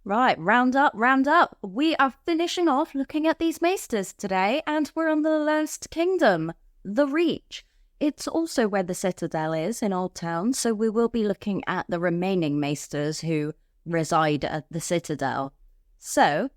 Right, round up, round up. We are finishing off looking at these Maesters today, and we're on the last kingdom, the Reach. It's also where the Citadel is in Old Town, so we will be looking at the remaining Maesters who reside at the Citadel. So,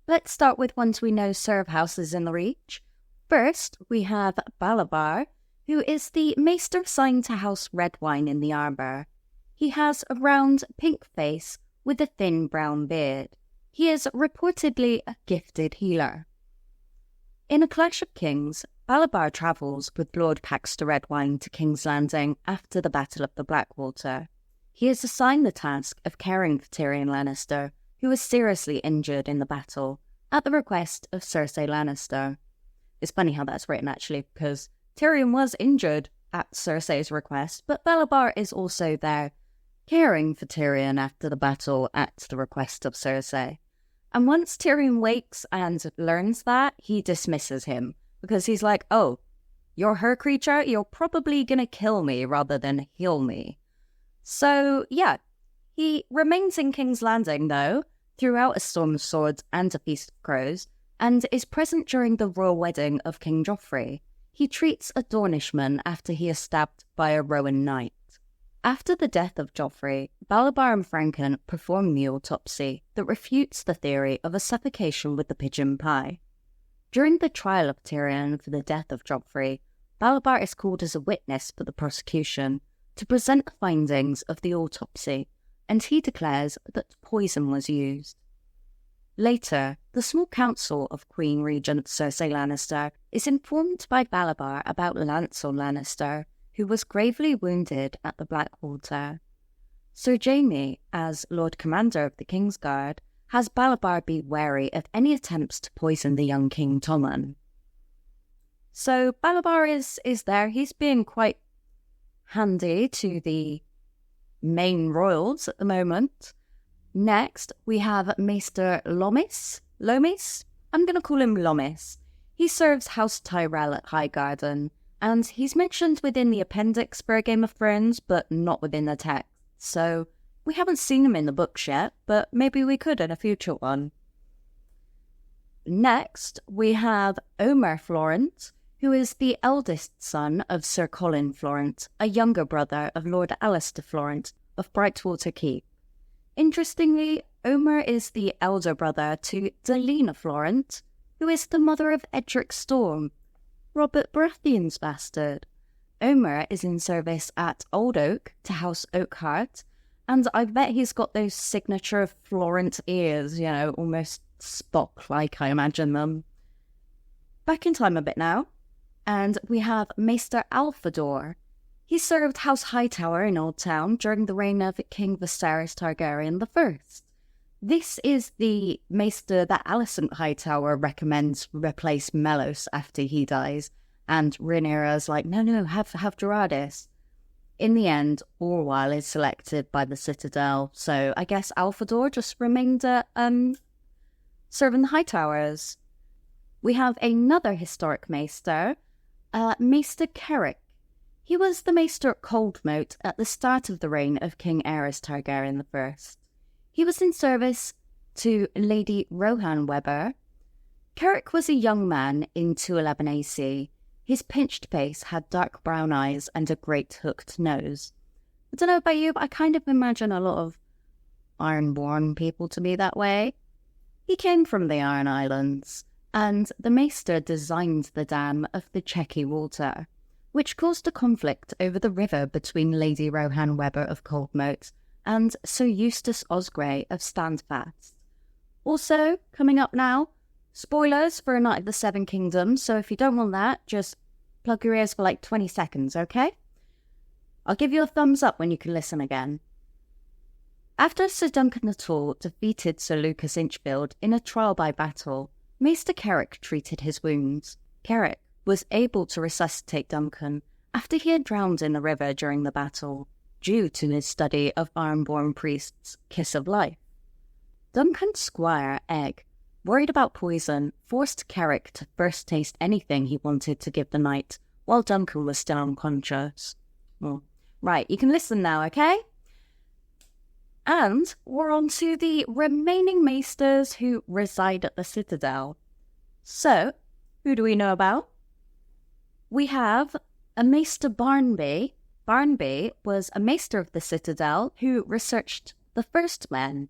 let's start with ones we know serve houses in the Reach. First, we have Balabar, who is the Maester assigned to House Redwine in the Arbour. He has a round, pink face with a thin brown beard. He is reportedly a gifted healer. In A Clash of Kings, Balabar travels with Lord Paxter Redwine to King's Landing after the Battle of the Blackwater. He is assigned the task of caring for Tyrion Lannister, who was seriously injured in the battle, at the request of Cersei Lannister. It's funny how that's written, actually, because Tyrion was injured at Cersei's request, but Balabar is also there, caring for Tyrion after the battle at the request of Cersei. And once Tyrion wakes and learns that, he dismisses him, because he's like, oh, you're her creature? You're probably gonna kill me rather than heal me. So, yeah, he remains in King's Landing, though, throughout A Storm of Swords and A Feast of Crows, and is present during the royal wedding of King Joffrey. He treats a Dornishman after he is stabbed by a Rowan knight. After the death of Joffrey, Balabar and Franken perform the autopsy that refutes the theory of a suffocation with the pigeon pie. During the trial of Tyrion for the death of Joffrey, Balabar is called as a witness for the prosecution to present the findings of the autopsy, and he declares that poison was used. Later, the small council of Queen Regent Cersei Lannister is informed by Balabar about Lancel Lannister, who was gravely wounded at the Blackwater. Sir Jaime, as Lord Commander of the Kingsguard, has Balabar be wary of any attempts to poison the young King Tommen. So Balabar is there. He's being quite handy to the main royals at the moment. Next, we have Maester Lomis. I'm going to call him Lomis. He serves House Tyrell at Highgarden, and he's mentioned within the appendix for A Game of Thrones, but not within the text. So we haven't seen him in the books yet, but maybe we could in a future one. Next, we have Omar Florent, who is the eldest son of Sir Colin Florent, a younger brother of Lord Alistair Florent of Brightwater Keep. Interestingly, Omar is the elder brother to Delena Florent, who is the mother of Edric Storm, Robert Baratheon's bastard. Omar is in service at Old Oak to House Oakhart, and I bet he's got those signature Florent ears, almost Spock-like, I imagine them. Back in time a bit now, and we have Maester Alfador. He served House Hightower in Old Town during the reign of King Viserys Targaryen I. This is the Maester that Alicent Hightower recommends replace Melos after he dies, and Rhaenyra's like, no, have Doradus. In the end, Orwell is selected by the Citadel, so I guess Alfador just remained serving the Hightowers. We have another historic Maester, Maester Carrick. He was the Maester at Coldmoat at the start of the reign of King Aerys Targaryen I. He was in service to Lady Rohan Webber. Carrick was a young man in 211 AC. His pinched face had dark brown eyes and a great hooked nose. I don't know about you, but I kind of imagine a lot of Ironborn people to be that way. He came from the Iron Islands, and the Maester designed the dam of the Chequy Water, which caused a conflict over the river between Lady Rohan Webber of Coldmoat and Sir Eustace Osgrey of Standfast. Also, coming up now, spoilers for A Night of the Seven Kingdoms, so if you don't want that, just plug your ears for like 20 seconds, okay? I'll give you a thumbs up when you can listen again. After Sir Duncan Nuttall defeated Sir Lucas Inchfield in a trial by battle, Maester Carrick treated his wounds. Carrick was able to resuscitate Duncan after he had drowned in the river during the battle, due to his study of Ironborn priests' Kiss of Life. Duncan's squire, Egg, worried about poison, forced Carrick to first taste anything he wanted to give the knight, while Duncan was still unconscious. Well, right, you can listen now, okay? And we're on to the remaining Maesters who reside at the Citadel. So, who do we know about? We have a Maester Barnby. Barnby was a Maester of the Citadel who researched the First Men.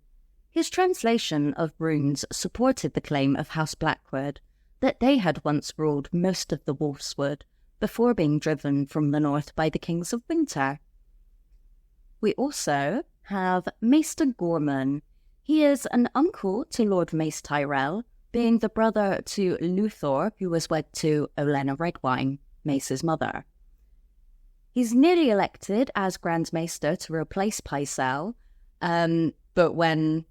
His translation of runes supported the claim of House Blackwood that they had once ruled most of the Wolfswood before being driven from the north by the Kings of Winter. We also have Maester Gorman. He is an uncle to Lord Mace Tyrell, being the brother to Luthor, who was wed to Olenna Redwine, Mace's mother. He's nearly elected as Grand Maester to replace Pycelle, but when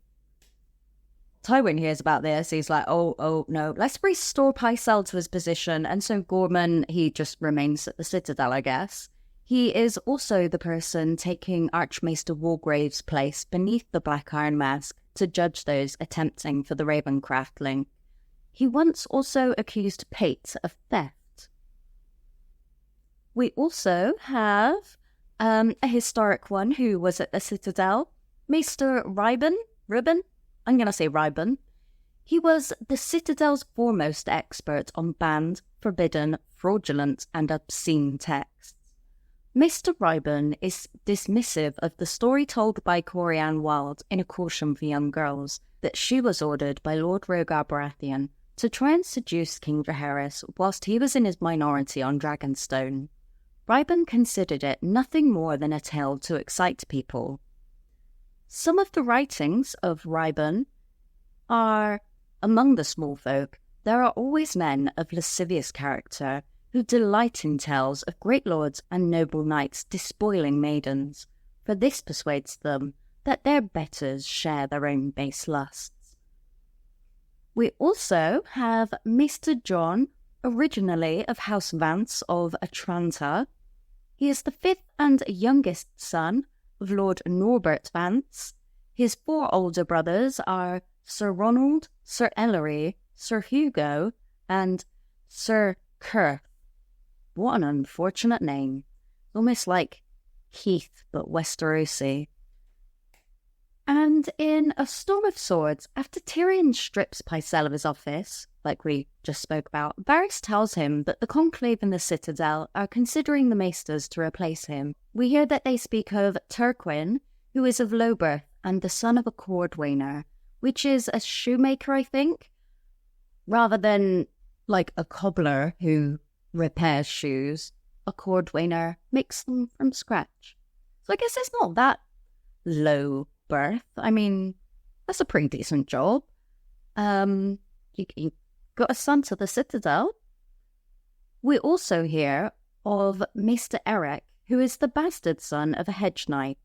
Tywin hears about this, he's like, oh no, let's restore Pycelle to his position, and so Gorman, he just remains at the Citadel, I guess. He is also the person taking Archmaester Wargrave's place beneath the Black Iron Mask to judge those attempting for the Ravencraft link. He once also accused Pate of theft. We also have a historic one who was at the Citadel, Maester Ryban. I'm going to say Ryban. He was the Citadel's foremost expert on banned, forbidden, fraudulent, and obscene texts. Maester Ryban is dismissive of the story told by Corianne Wilde in A Caution for Young Girls that she was ordered by Lord Rhaegar Baratheon to try and seduce King Jaehaerys whilst he was in his minority on Dragonstone. Ryban considered it nothing more than a tale to excite people. Some of the writings of Ryban are, among the small folk, there are always men of lascivious character who delight in tales of great lords and noble knights despoiling maidens, for this persuades them that their betters share their own base lusts. We also have Maester John, originally of House Vance of Atranta. He is the fifth and youngest son of Lord Norbert Vance. His four older brothers are Sir Ronald, Sir Ellery, Sir Hugo, and Sir Kurth. What an unfortunate name. Almost like Heath, but Westerosi. And in A Storm of Swords, after Tyrion strips Pycelle of his office, like we just spoke about, Varys tells him that the Conclave and the Citadel are considering the Maesters to replace him. We hear that they speak of Turquin, who is of low birth and the son of a cordwainer, which is a shoemaker, I think, rather than like a cobbler who repairs shoes. A cordwainer makes them from scratch. So I guess it's not that low birth. I mean, that's a pretty decent job. You got a son to the Citadel. We also hear of Maester Eric, who is the bastard son of a hedge knight.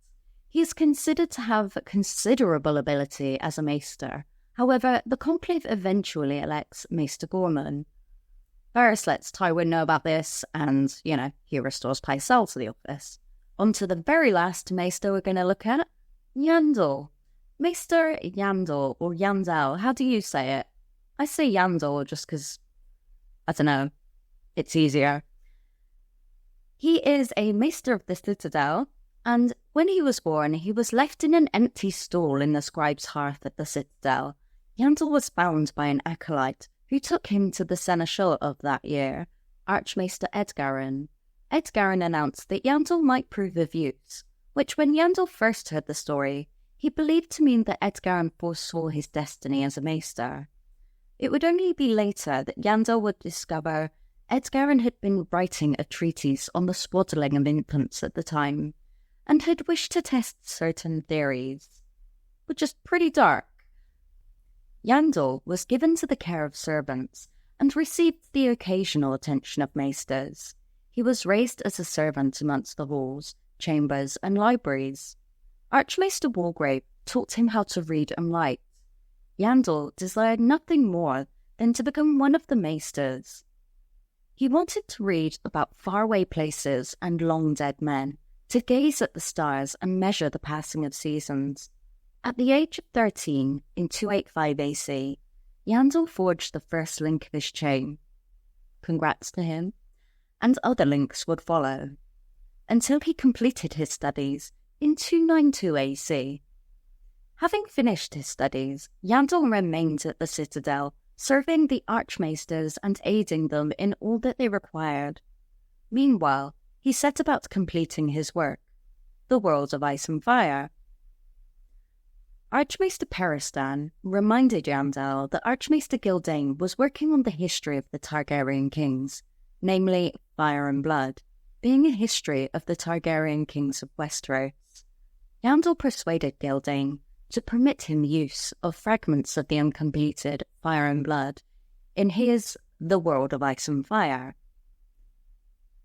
He is considered to have considerable ability as a maester. However, the Conclave eventually elects Maester Gorman. Varys lets Tywin know about this, and, he restores Pycelle to the office. On to the very last Maester we're going to look at, Yandel. Maester Yandel, or Yandel, how do you say it? I say Yandel just because, I don't know, it's easier. He is a Maester of the Citadel, and when he was born, he was left in an empty stall in the scribe's hearth at the Citadel. Yandel was found by an acolyte who took him to the seneschal of that year, Archmaester Edgarin. Edgarin announced that Yandel might prove of use, which when Yandel first heard the story, he believed to mean that Edgarin foresaw his destiny as a maester. It would only be later that Yandel would discover Edgarin had been writing a treatise on the swaddling of infants at the time, and had wished to test certain theories, which is pretty dark. Yandel was given to the care of servants and received the occasional attention of maesters. He was raised as a servant amongst the halls, chambers, and libraries. Archmaester Wargrave taught him how to read and write. Yandel desired nothing more than to become one of the maesters. He wanted to read about faraway places and long-dead men, to gaze at the stars and measure the passing of seasons. At the age of 13, in 285 AC, Yandel forged the first link of his chain. Congrats to him. And other links would follow, until he completed his studies in 292 AC. Having finished his studies, Yandel remained at the Citadel, serving the Archmaesters and aiding them in all that they required. Meanwhile, he set about completing his work, the World of Ice and Fire. Archmaester Peristan reminded Yandel that Archmaester Gildain was working on the history of the Targaryen kings, namely Fire and Blood, being a history of the Targaryen kings of Westeros. Yandel persuaded Gildain to permit him use of fragments of the uncompleted Fire and Blood in his The World of Ice and Fire.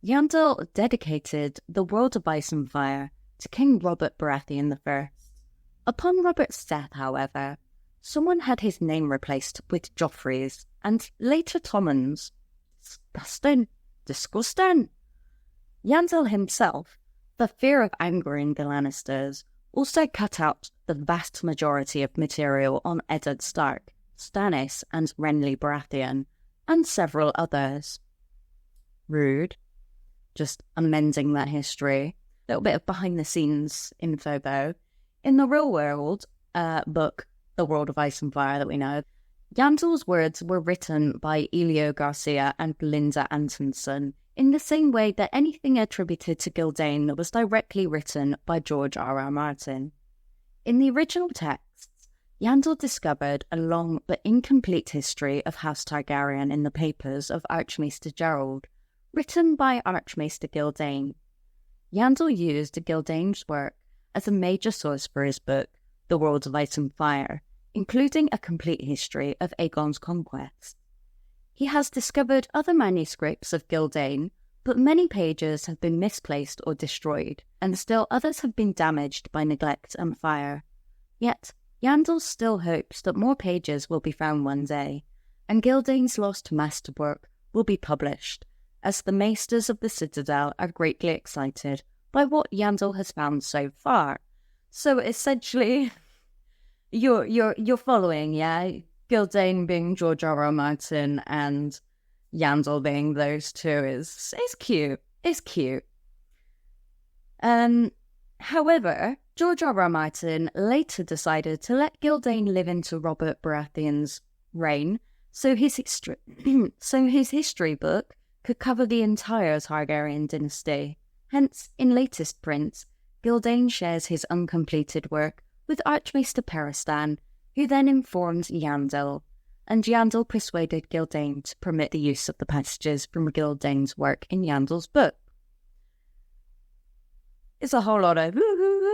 Yandel dedicated The World of Ice and Fire to King Robert Baratheon I. Upon Robert's death, however, someone had his name replaced with Joffrey's and later Tommen's. Disgusting. Yandel himself, for fear of angering the Lannisters, also cut out the vast majority of material on Eddard Stark, Stannis and Renly Baratheon, and several others. Rude. Just amending that history. A little bit of behind-the-scenes info, though. In the real-world book, The World of Ice and Fire that we know, Yandel's words were written by Elio Garcia and Linda Antonson, in the same way that anything attributed to Gildain was directly written by George R.R. Martin. In the original texts, Yandel discovered a long but incomplete history of House Targaryen in the papers of Archmaester Gerald, written by Archmaester Gildain. Yandel used Gildain's work as a major source for his book, The World of Ice and Fire, including a complete history of Aegon's conquest. He has discovered other manuscripts of Gildain, but many pages have been misplaced or destroyed, and still others have been damaged by neglect and fire. Yet, Yandel still hopes that more pages will be found one day, and Gildain's lost masterwork will be published, as the Maesters of the Citadel are greatly excited by what Yandel has found so far. So essentially, you're following, yeah? Gildain being George R.R. Martin and Yandel being those two is cute. It's cute. However, George R.R. Martin later decided to let Gildain live into Robert Baratheon's reign, so his history book could cover the entire Targaryen dynasty. Hence, in latest prints, Gildain shares his uncompleted work with Archmaester Peristan, who then informed Yandel, and Yandel persuaded Gildain to permit the use of the passages from Gildain's work in Yandel's book. It's a whole lot of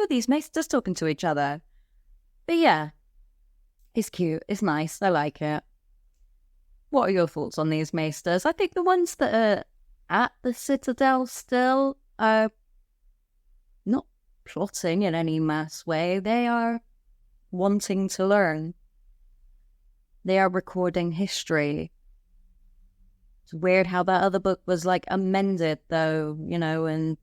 these Maesters talking to each other. But yeah, it's cute, it's nice, I like it. What are your thoughts on these Maesters? I think the ones that are at the Citadel still are not plotting in any mass way. They are wanting to learn. They are recording history. It's weird how that other book was like amended though, and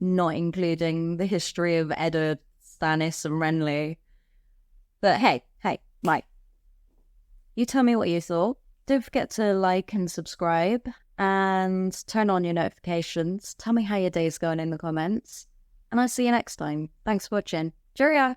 not including the history of Eddard, Stannis and Renly. But hey, Mike, you tell me what you thought. Don't forget to like and subscribe and turn on your notifications. Tell me how your day's going in the comments. And I'll see you next time. Thanks for watching. Cheerio!